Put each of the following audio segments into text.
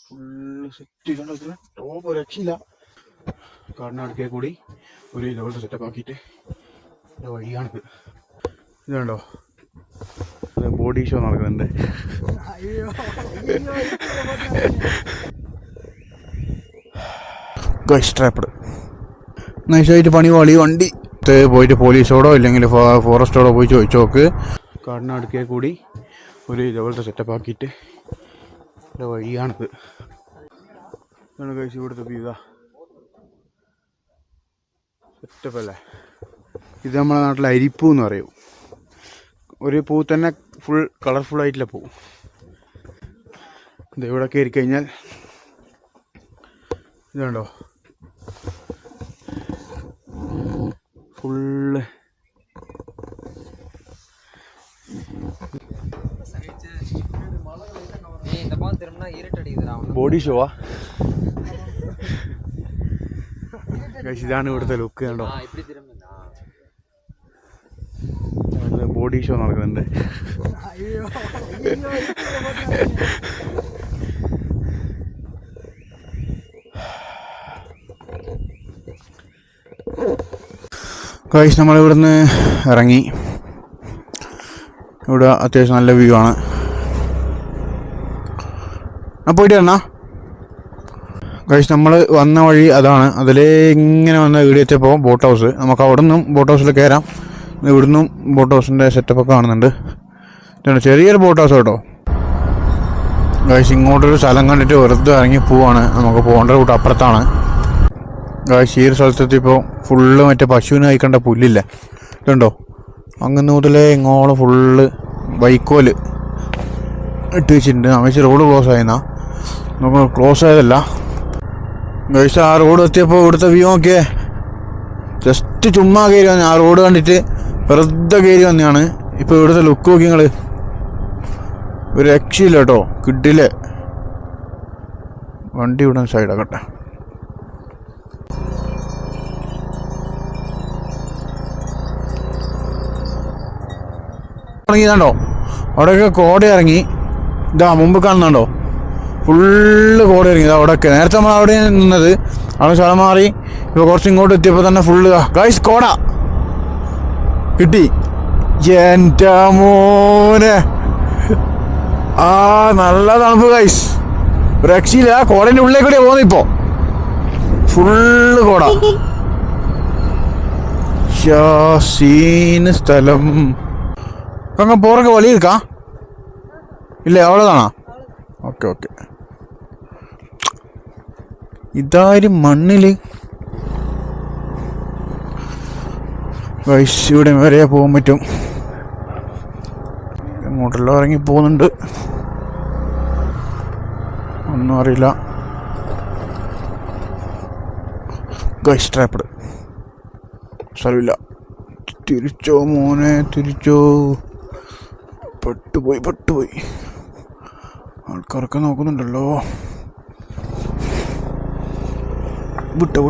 Full set ചെയ്തോണ്ടിരിക്കുന്ന top രക്ഷയില്ല. കാടിനടുക്കേ കൂടി ഒരു ലെവൽ സെറ്റപ്പ് ആക്കിയിട്ട് വഴിയാണിത്. ഇതുണ്ടോ, ബോഡി ഷോ നടക്കുന്നുണ്ട്. ട്രാപ്പഡ് നൈസായിട്ട് പണി പാളി. വണ്ടി പോയിട്ട് പോലീസോടോ ഇല്ലെങ്കിൽ ഫോറസ്റ്റോടോ പോയി ചോദിച്ചു നോക്ക്. കാടിനടുക്കേ കൂടി ഒരു ലെവലത്തെ സെറ്റപ്പ് ആക്കിയിട്ട് വഴിയാണിത്. കഴിച്ച് ഇവിടുത്തെ വ്യൂ സെറ്റപ്പ് അല്ലേ. ഇത് നമ്മുടെ നാട്ടിൽ അരിപ്പൂ എന്ന് പറയും. ഒരു പൂ തന്നെ ഫുൾ കളർഫുൾ ആയിട്ടില്ല പൂ. ഇത് ഇവിടെ കയറി കഴിഞ്ഞാൽ ഇതുണ്ടോ ഫുള്ള് ബോഡി ഷോവാ. ഇതാണ് ഇവിടുത്തെ ലുക്ക്. കണ്ടോ, ബോഡി ഷോ നടക്കുന്നുണ്ട്. ഗൈസ് നമ്മളിവിടുന്ന് ഇറങ്ങി. ഇവിടെ അത്യാവശ്യം നല്ല വ്യൂ ആണ്. പോയിട്ട് വരണ ഗൈസ്, നമ്മൾ വന്ന വഴി അതാണ്. അതിലേ ഇങ്ങനെ വന്ന വീട് എത്തിയപ്പോൾ ബോട്ട് ഹൗസ്. നമുക്ക് അവിടെ നിന്നും ബോട്ട് ഹൗസിൽ കയറാം. ഇവിടുന്നും ബോട്ട് ഹൗസിൻ്റെ സെറ്റപ്പൊക്കെ കാണുന്നുണ്ട്. ചെറിയൊരു ബോട്ട് ഹൗസ് കേട്ടോ ഗൈസ്. ഇങ്ങോട്ടൊരു സ്ഥലം കണ്ടിട്ട് വെറുതെ ഇറങ്ങി പോവാണ്. നമുക്ക് പോകേണ്ട റൂട്ട് അപ്പുറത്താണ് ഗൈസ്. ഈ ഒരു സ്ഥലത്തെത്തിയപ്പോൾ ഫുള്ള് മറ്റേ പശുവിന് കഴിക്കേണ്ട പുല്ലില്ല. ഇതുണ്ടോ, അങ്ങനെ മുതലേ ഇങ്ങോളം ഫുള്ള് വൈക്കോല് ഇട്ട് വെച്ചിട്ടുണ്ട്. നമുക്ക് റോഡ് ക്ലോസ് ആയിരുന്നാ, നമുക്ക് ക്ലോസ് ആയതല്ല ഗൈസ്. ആ റോഡ് എത്തിയപ്പോൾ ഇവിടുത്തെ വ്യൂ നോക്കിയേ. ജസ്റ്റ് ചുമ്മാ കയറി വന്നു. ആ റോഡ് കണ്ടിട്ട് വെറുതെ കയറി വന്നതാണ്. ഇപ്പോൾ ഇവിടുത്തെ ലുക്ക് നോക്കി നിങ്ങൾ. ഒരു രക്ഷയില്ല കേട്ടോ, കിട്ടില്ല. വണ്ടി ഇവിടെ സൈഡാക്കട്ടെ. ഇറങ്ങിയതാണ്ടോ, അവിടെയൊക്കെ കോട ഇറങ്ങി. ഇതാ മുമ്പ് കാണുന്നുണ്ടോ, ഫുള്ള് കോട ഇറങ്ങി. അവിടെയൊക്കെ നേരത്തെ നമ്മൾ അവിടെ നിന്നത്, അവിടെ സ്ഥലം മാറി. ഇപ്പോൾ കുറച്ച് ഇങ്ങോട്ട് എത്തിയപ്പോൾ തന്നെ ഫുള്ള് ഗൈസ് കോട കിട്ടി. എൻ്റെ മോനെ, നല്ല തണുപ്പ് ഗൈസ്, രക്ഷയില്ല. കോടേൻ്റെ ഉള്ളിൽ കൂടെ പോകുന്നത് ഇപ്പോൾ ഫുള്ള് കോട. സീന് സ്ഥലം. അങ്ങ് പോറൊക്കെ വലിയെടുക്കാ ഇല്ലേ? അவ்வளோதானா? Okay okay. ഇതാരും മണ്ണില് ഗൈസ്, ഇവിടെ വരെ പോകാൻ പറ്റും. എങ്ങോട്ടെല്ലാം ഇറങ്ങി പോകുന്നുണ്ട് ഒന്നും അറിയില്ല ഗൈസ്. ട്രാപ്പഡ് സ്ഥലമില്ല. തിരിച്ചോ മോനെ, തിരിച്ചോ. പെട്ടുപോയി. ആൾക്കാരൊക്കെ നോക്കുന്നുണ്ടല്ലോ. വിട്ടോ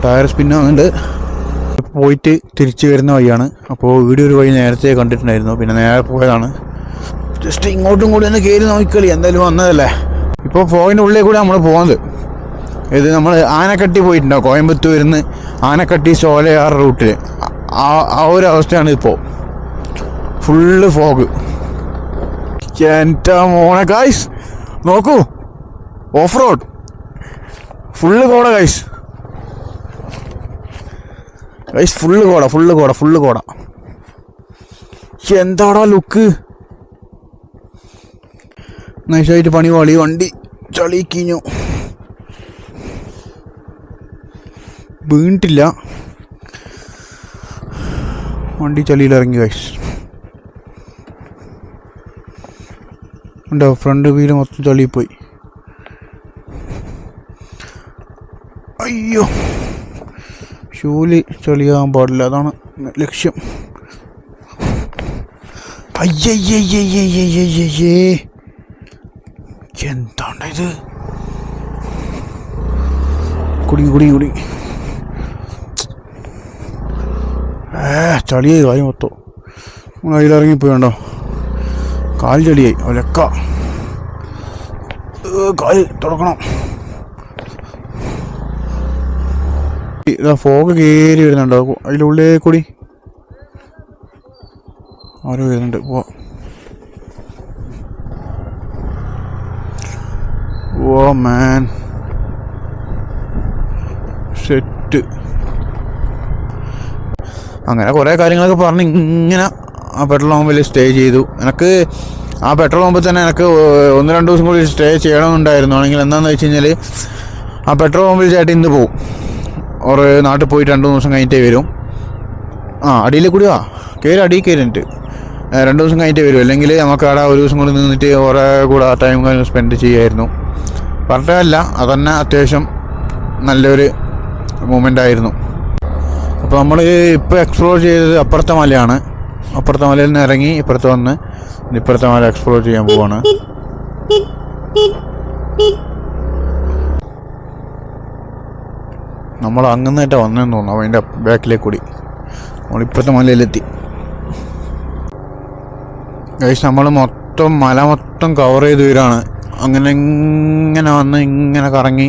ടയർ സ്പിന്നാകുന്നുണ്ട്. പോയിട്ട് തിരിച്ചു വരുന്ന വഴിയാണ്. അപ്പോൾ വീഡിയോ ഒരു വഴി നേരത്തെ കണ്ടിട്ടുണ്ടായിരുന്നു, പിന്നെ നേരെ പോയതാണ്. ജസ്റ്റ് ഇങ്ങോട്ടും കൂടി ഒന്ന് കയറി നോക്കിക്കളി, എന്തായാലും വന്നതല്ലേ. ഇപ്പോൾ ഫോഗിൻ്റെ ഉള്ളിൽ കൂടെ നമ്മൾ പോകുന്നത്. ഇത് നമ്മൾ ആനക്കട്ടി പോയിട്ടുണ്ടോ, കോയമ്പത്തൂരിൽ നിന്ന് ആനക്കട്ടി സോലയാർ റൂട്ടിൽ. ആ ഒരു അവസ്ഥയാണ് ഇപ്പോൾ. Full fog. എൻ്റെ മോനെ ഗൈസ് നോക്കൂ, ഓഫ് റോഡ് ഫുള്ള് കോട ഗൈസ്. ഫുള്ള് കോട. എന്താടാ ലുക്ക്. നൈസായിട്ട് പണി പാളി. വണ്ടി ചളി കിഞ്ഞു, വീണിട്ടില്ല. വണ്ടി ചളിയിലിറങ്ങി ഗൈസ്. ഉണ്ടോ, ഫ്രണ്ട് വീല് മൊത്തം ചളിപ്പോയി. അയ്യോ, ഷൂല് ചളിയാകാൻ പാടില്ല, അതാണ് ലക്ഷ്യം. അയ്യയ്യയ്യയ്യയ്യയ്യേ, എന്താണിത്. കുടി ചളിയായി കാര്യം മൊത്തം. നമ്മൾ അതിലിറങ്ങിപ്പോയി കണ്ടോ, കാൽ ചളിയായി ഒലക്ക. കാല് തുറക്കണം. ഫോഗ് കയറി വരുന്നുണ്ടോ അതിനുള്ളിൽ കൂടി? ആരോ വരുന്നുണ്ട്. ഓ മാൻ, സെറ്റ്. അങ്ങനെ കുറേ കാര്യങ്ങളൊക്കെ പറഞ്ഞ് ഇങ്ങനെ ആ പെട്രോൾ പമ്പിൽ സ്റ്റേ ചെയ്തു. എനിക്ക് ആ പെട്രോൾ പമ്പിൽ തന്നെ എനിക്ക് 1-2 ദിവസം കൂടി സ്റ്റേ ചെയ്യണമെന്നുണ്ടായിരുന്നു. ആണെങ്കിൽ എന്താണെന്ന് വെച്ച് കഴിഞ്ഞാൽ ആ പെട്രോൾ പമ്പിൽ ചേട്ടൻ ഇന്ന് പോവും. ഒരു നാട്ടിൽ പോയിട്ട് 2 ദിവസം കഴിഞ്ഞിട്ടേ വരും. അടിയിൽ കൂടിയാ കയറി, അടിയിൽ കയറിയിട്ട് 2 ദിവസം കഴിഞ്ഞിട്ടേ വരും. അല്ലെങ്കിൽ നമുക്ക് അവിടെ 1 ദിവസം കൂടി നിന്നിട്ട് കുറേ കൂടെ ആ ടൈം സ്പെൻഡ് ചെയ്യായിരുന്നു. പറഞ്ഞല്ല, അതന്നെ അത്യാവശ്യം നല്ലൊരു മൂമെൻ്റ് ആയിരുന്നു. അപ്പോൾ നമ്മൾ ഇപ്പോൾ എക്സ്പ്ലോർ ചെയ്തത് അപ്പുറത്തെ മലയാണ്. അപ്പുറത്തെ മലയിൽ നിന്ന് ഇറങ്ങി ഇപ്പുറത്ത് വന്ന് ഇപ്പുറത്തെ മല എക്സ്പ്ലോർ ചെയ്യാൻ പോവാണ്. നമ്മൾ അങ്ങന്നിട്ടാണ് വന്നതെന്ന് തോന്നുന്നു. അതിൻ്റെ ബാക്കിലേക്ക് കൂടി നമ്മളിപ്പോഴത്തെ മലയിലെത്തി. ഗൈസ്, നമ്മൾ മല മൊത്തം കവർ ചെയ്ത് വരികയാണ്. അങ്ങനെ ഇങ്ങനെ വന്ന് ഇങ്ങനെ കറങ്ങി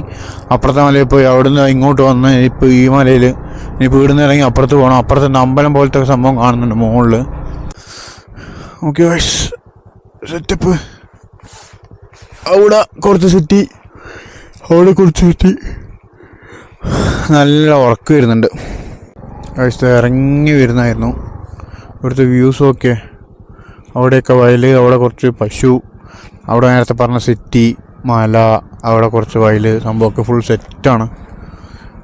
അപ്പുറത്തെ മലയിൽ പോയി അവിടുന്ന് ഇങ്ങോട്ട് വന്ന് ഇപ്പോൾ ഈ മലയിൽ ഇനിയിപ്പോൾ ഇവിടുന്ന് ഇറങ്ങി അപ്പുറത്ത് പോകണം. അപ്പുറത്ത് അമ്പലം പോലത്തെ സംഭവം കാണുന്നുണ്ട് മുകളിൽ. Okay guys, setup. അവിടെ കുറച്ച് സിറ്റി നല്ല ഉറക്കം വരുന്നുണ്ട്. ഗൈസ്, ഇറങ്ങി വരുന്നായിരുന്നു. ഇവിടുത്തെ വ്യൂസൊക്കെ, അവിടെയൊക്കെ വയൽ, അവിടെ കുറച്ച് പശു, അവിടെ നേരത്തെ പറഞ്ഞ സിറ്റി, മല, അവിടെ കുറച്ച് വയൽ, സംഭവമൊക്കെ ഫുൾ സെറ്റാണ്.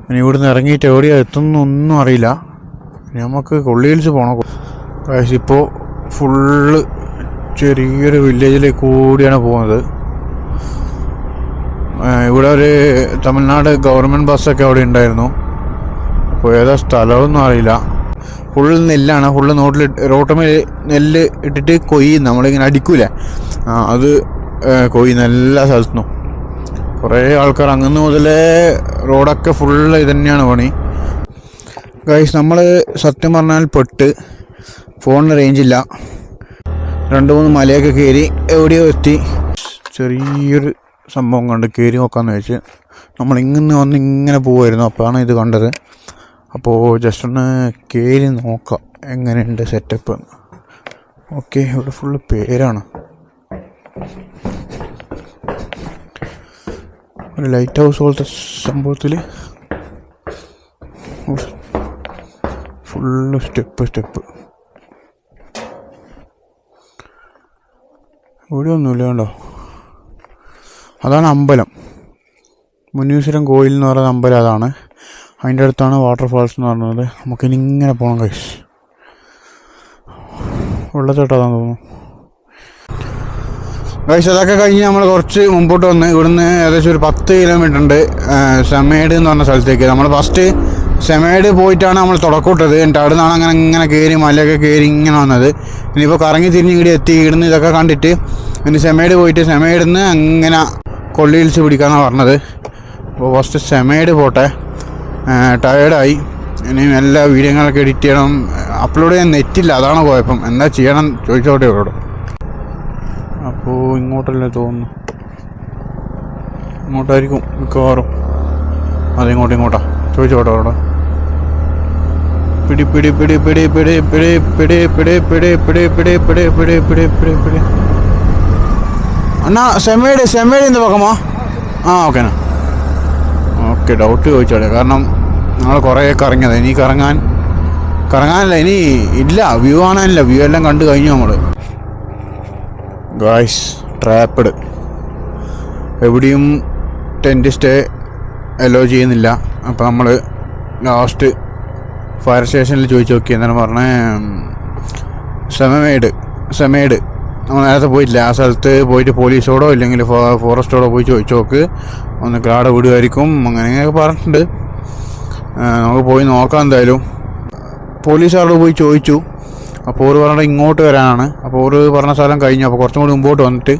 ഇനി ഇവിടുന്ന് ഇറങ്ങിയിട്ട് എവിടെയാണ് എത്തുന്നൊന്നും അറിയില്ല. നമുക്ക് കൊള്ളി ഹിൽസ് പോകണം. ഗൈസ്, ഇപ്പോൾ ഫുള്ള് ചെറിയൊരു വില്ലേജിലേക്ക് കൂടിയാണ് പോകുന്നത്. ഇവിടെ ഒരു തമിഴ്നാട് ഗവൺമെൻറ് ബസ്സൊക്കെ അവിടെ ഉണ്ടായിരുന്നു. അപ്പോൾ ഏതാ സ്ഥലമൊന്നും അറിയില്ല. ഫുള്ള് നെല്ലാണ്. ഫുള്ള് റോട്ടുമേൽ നെല്ല് ഇട്ടിട്ട് കൊയ്യും. നമ്മളിങ്ങനെ അടിക്കൂലേ, അത് കൊയ്യുന്ന എല്ലാ സ്ഥലത്തുനിന്നും. കുറേ ആൾക്കാർ അങ്ങന്ന് മുതലേ റോഡൊക്കെ ഫുള്ള് ഇത് തന്നെയാണ് പണി. ഗൈസ്, നമ്മൾ സത്യം പറഞ്ഞാൽ ഫോണിന് റേഞ്ചില്ല. 2-3 മലയൊക്കെ കയറി എവിടെയോ എത്തി. ചെറിയൊരു സംഭവം കണ്ട് കയറി നോക്കാമെന്ന് വെച്ച് നമ്മളിങ്ങനെ വന്ന് ഇങ്ങനെ പോവുമായിരുന്നു. അപ്പോഴാണ് ഇത് കണ്ടത്. അപ്പോൾ ജസ്റ്റ് ഒന്ന് കയറി നോക്കാം എങ്ങനെയുണ്ട് സെറ്റപ്പ്. ഓക്കെ, ഇവിടെ ഫുള്ള് പേരാണ്. ഒരു ലൈറ്റ് ഹൗസ് പോലത്തെ സംഭവത്തിൽ ഫുള്ള് സ്റ്റെപ്പ്. ഇവിടെ ഒന്നുമില്ല, കണ്ടോ? അതാണ് അമ്പലം. മുനീശ്വരം കോയിൽ എന്ന് പറയുന്ന അമ്പലം അതാണ്. അതിൻ്റെ അടുത്താണ് വാട്ടർഫാൾസ് എന്ന് പറയുന്നത്. നമുക്കിനി ഇങ്ങനെ പോകണം ഗൈസ്. വെള്ളച്ചാട്ടമാണെന്ന് തോന്നുന്നു. ഗൈസ്, അതൊക്കെ കഴിഞ്ഞ് നമ്മൾ കുറച്ച് മുമ്പോട്ട് വന്ന് ഇവിടുന്ന് ഏകദേശം ഒരു 10 കിലോമീറ്റർ ഉണ്ട് സെമേഡ് എന്ന് പറഞ്ഞ സ്ഥലത്തേക്ക്. നമ്മൾ ഫസ്റ്റ് സെമേഡ് പോയിട്ടാണ് നമ്മൾ തുടക്കമിട്ടത്. എന്നിട്ട് അവിടെ നിന്നാണ് ഇങ്ങനെ കയറി മലയൊക്കെ കയറി ഇങ്ങനെ വന്നത്. ഇനിയിപ്പോൾ കറങ്ങി തിരിഞ്ഞ് ഇവിടെ എത്തി. ഇവിടുന്ന് ഇതൊക്കെ കണ്ടിട്ട് ഇനി സെമേഡ് പോയിട്ട് സെമേഡിൽ നിന്ന് അങ്ങനെ കൊള്ളി ഹിൽസ് പിടിക്കാമെന്നാണ് പറഞ്ഞത്. അപ്പോൾ ഫസ്റ്റ് സെമേഡ് പോട്ടെ. ടയേർഡായി. ഇനിയും എല്ലാ വീഡിയോകളൊക്കെ എഡിറ്റ് ചെയ്യണം. അപ്ലോഡ് ചെയ്യാൻ നെറ്റില്ല, അതാണ് കുഴപ്പം. എന്താ ചെയ്യണം ചോദിച്ചോട്ടെ ഇവരോട്. അപ്പോൾ ഇങ്ങോട്ടല്ലേ തോന്നുന്നു, ഇങ്ങോട്ടായിരിക്കും മിക്കവാറും. അതിങ്ങോട്ടാ ചോദിച്ചോട്ടെ അവിടെ. പിടി അണ്ണാ, സെമേഡ് இந்த പക്കമാ? ഓക്കേண்ணா. Okay, doubt ചോദിച്ചോളെ. കാരണം ഞങ്ങൾ കുറേ കറങ്ങിയത്. ഇനി കറങ്ങാനല്ല, ഇനി ഇല്ല, വ്യൂ കാണാനില്ല. വ്യൂ എല്ലാം കണ്ടു കഴിഞ്ഞു നമ്മൾ. Guys, trapped. എവിടെയും ടെൻറ്റ് സ്റ്റേ അലോ ചെയ്യുന്നില്ല. അപ്പോൾ നമ്മൾ ലാസ്റ്റ് ഫയർ സ്റ്റേഷനിൽ ചോദിച്ചു നോക്കി. എന്നാലും പറഞ്ഞേ സെമേഡ് നമ്മൾ നേരത്തെ പോയിട്ടില്ല. ആ സ്ഥലത്ത് പോയിട്ട് പോലീസോടോ ഇല്ലെങ്കിൽ ഫോറസ്റ്റോടോ പോയി ചോദിച്ചു നോക്ക്, ഒന്ന് കാട് വിടുമായിരിക്കും, അങ്ങനെയൊക്കെ പറഞ്ഞിട്ടുണ്ട്. നമുക്ക് പോയി നോക്കാം എന്തായാലും. പോലീസുകാരോട് പോയി ചോദിച്ചു. അപ്പോൾ ഓര് പറഞ്ഞിട്ട് ഇങ്ങോട്ട് വരാനാണ്. അപ്പോൾ ഓര് പറഞ്ഞ സ്ഥലം കഴിഞ്ഞു. അപ്പോൾ കുറച്ചും കൂടി മുമ്പോട്ട് വന്നിട്ട്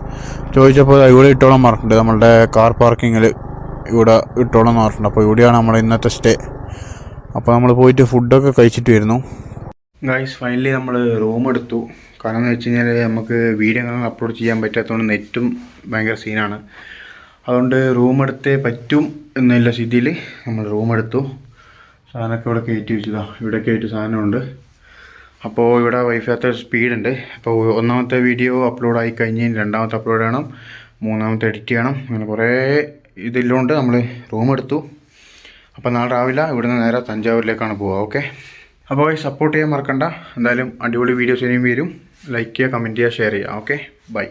ചോദിച്ചപ്പോൾ ഇവിടെ ഇട്ടോളം പറഞ്ഞിട്ടുണ്ട്. നമ്മളുടെ കാർ പാർക്കിങ്ങിൽ ഇവിടെ ഇട്ടോളം എന്ന് പറഞ്ഞിട്ടുണ്ട്. അപ്പോൾ ഇവിടെയാണ് നമ്മുടെ ഇന്നത്തെ സ്റ്റേ. അപ്പോൾ നമ്മൾ പോയിട്ട് ഫുഡൊക്കെ കഴിച്ചിട്ട് വരുന്നു. ഗൈസ്, ഫൈനലി നമ്മൾ റൂം എടുത്തു. കാരണം എന്ന് വെച്ച് കഴിഞ്ഞാൽ നമുക്ക് വീഡിയോ അപ്ലോഡ് ചെയ്യാൻ പറ്റാത്തതുകൊണ്ട് നെറ്റും ഭയങ്കര സീനാണ്. അതുകൊണ്ട് റൂം എടുത്തേ പറ്റും എന്നുള്ള സ്ഥിതിയിൽ നമ്മൾ റൂം എടുത്തു. സാധനമൊക്കെ ഇവിടെ കയറ്റി വെച്ചതാണ്. ഇവിടെ കയറ്റി സാധനമുണ്ട്. അപ്പോൾ ഇവിടെ വൈഫൈ അത്ര സ്പീഡുണ്ട്. അപ്പോൾ ഒന്നാമത്തെ വീഡിയോ അപ്ലോഡ് ആയി കഴിഞ്ഞ് രണ്ടാമത്തെ അപ്ലോഡ് ചെയ്യണം, മൂന്നാമത്തെ എഡിറ്റ് ചെയ്യണം, അങ്ങനെ കുറേ ഇതിലുകൊണ്ട് നമ്മൾ റൂം എടുത്തു. അപ്പോൾ നാളെ രാവിലെ ഇവിടുന്ന് നേരെ തഞ്ചാവൂരിലേക്കാണ് പോവുക. ഓക്കെ, അപ്പോൾ സപ്പോർട്ട് ചെയ്യാൻ മറക്കണ്ട. എന്തായാലും അടിപൊളി വീഡിയോസ് ഇനിയും വരും. ലൈക്ക് ചെയ്യുക, കമൻറ്റ് ചെയ്യുക, ഷെയർ ചെയ്യുക. Okay, by.